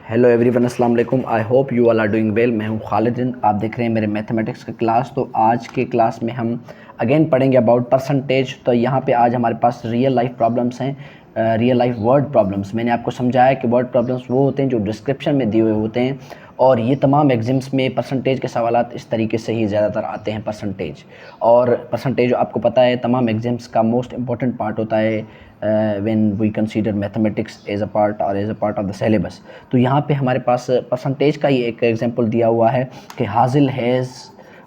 Hello everyone, अस्सलाम वालेकुम। I hope you all are doing well. मैं हूं खालिद, आप देख रहे हैं मेरे मैथमेटिक्स का क्लास। तो आज के क्लास में हम अगेन पढ़ेंगे अबाउट परसेंटेज। तो यहाँ पे आज हमारे पास रियल लाइफ प्रॉब्लम्स हैं, रियल लाइफ वर्ड प्रॉब्लम्स। मैंने आपको समझाया कि वर्ड प्रॉब्लम्स वो होते हैं जो डिस्क्रिप्शन में दिए हुए होते हैं, और ये तमाम एग्ज़ाम्स में परसेंटेज के सवालात इस तरीके से ही ज़्यादातर आते हैं। परसेंटेज आपको पता है तमाम एग्ज़ाम्स का मोस्ट इम्पॉर्टेंट पार्ट होता है when we consider mathematics as a part of the syllabus. तो यहाँ पे हमारे पास परसेंटेज का ही एक एग्जांपल दिया हुआ है कि हाजिल हैज़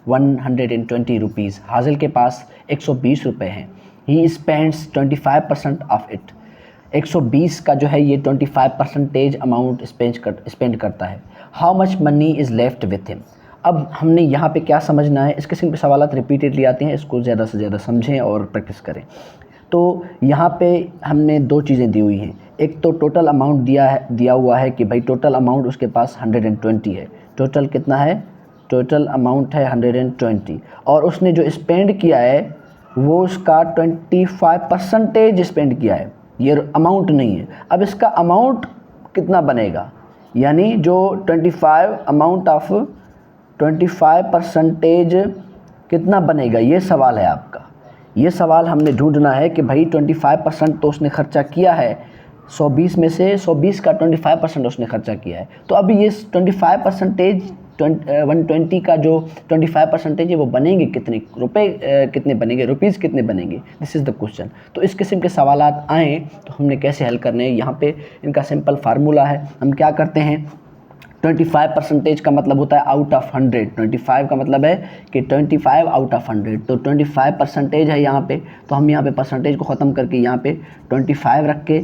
120 रुपीज़। हाजिल के पास 120 रुपये हैं। He spends 25% of it. 120 का जो है ये 25% अमाउंट स्पेंड करता है। How much money is left with him. अब हमने यहाँ पे क्या समझना है, इस किस्म के सवाल रिपीटेडली आते हैं, इसको ज़्यादा से ज़्यादा समझें और प्रैक्टिस करें। तो यहाँ पे हमने दो चीज़ें दी हुई हैं। एक तो टोटल अमाउंट दिया हुआ है कि भाई टोटल अमाउंट उसके पास 120 है। टोटल कितना है? टोटल अमाउंट है 120, और उसने जो स्पेंड किया है वो उसका 25% स्पेंड किया है। ये अमाउंट नहीं है। अब इसका अमाउंट कितना बनेगा, यानी जो 25 अमाउंट ऑफ 25% कितना बनेगा, ये सवाल है आपका। ये सवाल हमने ढूंढना है कि भाई 25% तो उसने खर्चा किया है। 120 में से 120 का 25% उसने खर्चा किया है। तो अभी ये 25% 120 का जो 25% है वो बनेंगे कितने रुपए, कितने बनेंगे, रुपीज़ कितने बनेंगे, दिस इज़ द क्वेश्चन। तो इस किस्म के सवालात आएँ तो हमने कैसे हल करने हैं, यहाँ पे इनका सिंपल फार्मूला है। हम क्या करते हैं, 25% का मतलब होता है आउट ऑफ 100। 25 का मतलब है कि 25 आउट ऑफ 100। तो 25% है यहाँ पे, तो हम यहाँ पे परसेंटेज को ख़त्म करके यहाँ पे 25 रख के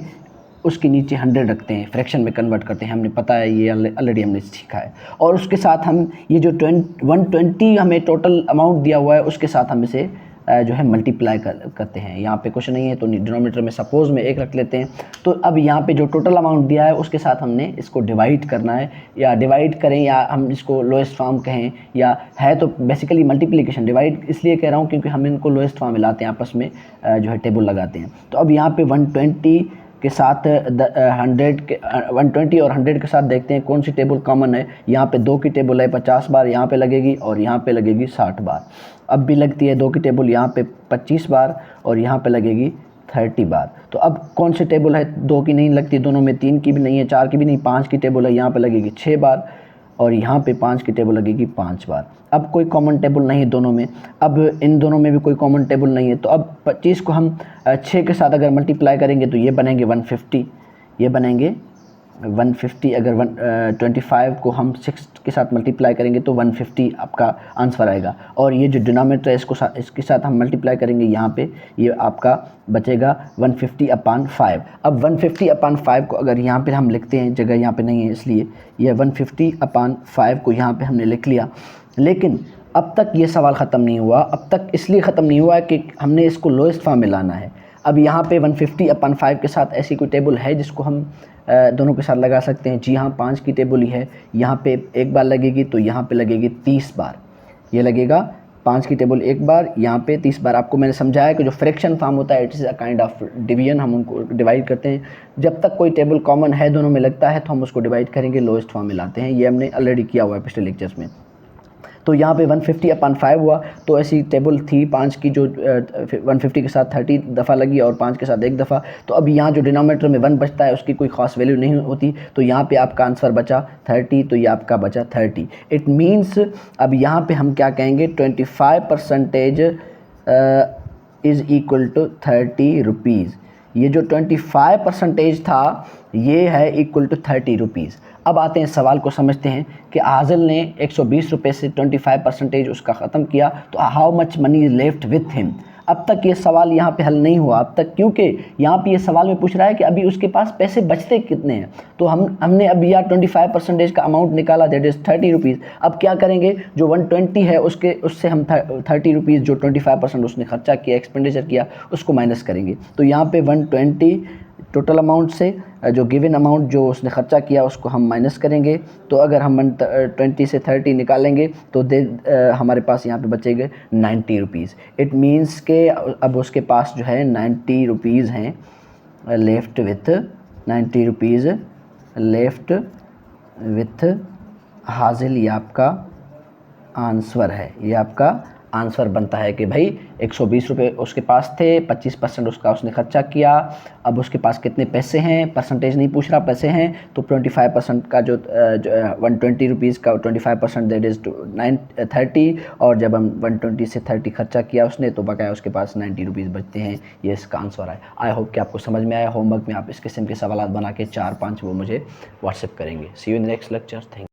उसके नीचे 100 रखते हैं, फ्रैक्शन में कन्वर्ट करते हैं। हमने पता है, ये ऑलरेडी हमने सीखा है। और उसके साथ हम ये जो 120 हमें टोटल अमाउंट दिया हुआ है उसके साथ हम इसे जो है मल्टीप्लाई करते हैं। यहाँ पे कुछ नहीं है तो डिनोमिनेटर में सपोज़ में 1 रख लेते हैं। तो अब यहाँ पे जो टोटल अमाउंट दिया है उसके साथ हमने इसको डिवाइड करना है, या डिवाइड करें या हम इसको लोएस्ट फॉर्म कहें, या है तो बेसिकली मल्टीप्लिकेशन। डिवाइड इसलिए कह रहा हूँ क्योंकि हम इनको लोएस्ट फॉर्म में लाते हैं, आपस में जो है टेबल लगाते हैं। तो अब यहाँ पे 120 के साथ 120 और 100 के साथ देखते हैं कौन सी टेबल कॉमन है। यहाँ पे 2 की टेबल है 50 बार यहाँ पे लगेगी, और यहाँ पे लगेगी 60 बार। अब भी लगती है 2 की टेबल यहाँ पे 25 बार, और यहाँ पे लगेगी 30 बार। तो अब कौन सी टेबल है 2 की नहीं लगती, दोनों में 3 की भी नहीं है, 4 की भी नहीं, 5 की टेबल है, यहाँ पे लगेगी 6 बार, और यहाँ पे 5 की टेबल लगेगी 5 बार। अब कोई कॉमन टेबल नहीं दोनों में, अब इन दोनों में भी कोई कॉमन टेबल नहीं है। तो अब 25 को हम 6 के साथ अगर मल्टीप्लाई करेंगे तो ये बनेंगे 150, ये बनेंगे 150। अगर 25 को हम 6 के साथ मल्टीप्लाई करेंगे तो 150 आपका आंसर आएगा। और ये जो डिनोमिनेटर है इसके साथ हम मल्टीप्लाई करेंगे, यहाँ पे ये आपका बचेगा 150/5। अब 150/5 को अगर यहाँ पे हम लिखते हैं, जगह यहाँ पे नहीं है इसलिए ये 150/5 को यहाँ पे हमने लिख लिया। लेकिन अब तक ये सवाल ख़त्म नहीं हुआ। अब तक इसलिए ख़त्म नहीं हुआ कि हमने इसको लोएस्ट फॉर्म में लाना है। अब यहाँ पे 150/5 के साथ ऐसी कोई टेबल है जिसको हम दोनों के साथ लगा सकते हैं? जी हाँ, 5 की टेबल ही है। यहाँ पे 1 बार लगेगी तो यहाँ पे लगेगी 30 बार। ये लगेगा 5 की टेबल 1 बार, यहाँ पे 30 बार। आपको मैंने समझाया कि जो फ्रैक्शन फॉर्म होता है it is a kind of division, हम उनको डिवाइड करते हैं। जब तक कोई टेबल कॉमन है दोनों में लगता है तो हम उसको डिवाइड करेंगे, लोएस्ट फॉर्म में लाते हैं। ये हमने ऑलरेडी किया हुआ है पिछले लेक्चर्स में। तो यहाँ पे 150/5 हुआ, तो ऐसी टेबल थी 5 की जो 150 के साथ 30 दफ़ा लगी और 5 के साथ 1 दफ़ा। तो अब यहाँ जो डिनोमिनेटर में 1 बचता है उसकी कोई ख़ास वैल्यू नहीं होती, तो यहाँ पे आपका आंसर बचा 30, तो ये आपका बचा 30। इट मीन्स अब यहाँ पे हम क्या कहेंगे, 25% इज़ इक्वल टू 30 रुपीज़। ये जो 25% था ये है इक्वल टू 30 रुपीज़। अब आते हैं सवाल को समझते हैं कि आज़िल ने 120 रुपये से 25% उसका ख़त्म किया, तो how much money is left with him. अब तक ये सवाल यहाँ पे हल नहीं हुआ अब तक, क्योंकि यहाँ पे ये सवाल में पूछ रहा है कि अभी उसके पास पैसे बचते कितने हैं। तो हमने अभी यहाँ 25% का अमाउंट निकाला, दैट इज़ 30 रुपीज़। अब क्या करेंगे, जो 120 है उससे हम 30 रुपीज़ जो 25% उसने खर्चा किया, एक्सपेंडिचर किया, उसको माइनस करेंगे। तो यहाँ पे 120 टोटल अमाउंट से जो गिवन अमाउंट जो उसने ख़र्चा किया उसको हम माइनस करेंगे। तो अगर हम 120 से 30 निकालेंगे तो हमारे पास यहाँ पे बचेंगे 90 रुपीज़। इट मीन्स के अब उसके पास जो है 90 रुपीज़ हैं left with 90 rupees left with Hazel, ये आपका आंसर है। ये आपका आंसर बनता है कि भाई 120 रुपये उसके पास थे, 25% उसका उसने खर्चा किया। अब उसके पास कितने पैसे हैं, परसेंटेज नहीं पूछ रहा, पैसे हैं, तो 25% का जो 120 रुपीज़ का 25% दैट इज़ 30, और जब हम 120 से 30 खर्चा किया उसने, तो बकाया उसके पास 90 रुपीज़ बचते हैं। ये इसका आंसर है। आई होप कि आपको समझ में आया। होमवर्क में आप इस किस्म के सवाल बना के 4-5 वो मुझे व्हाट्सएप करेंगे। See you in next lecture. Thank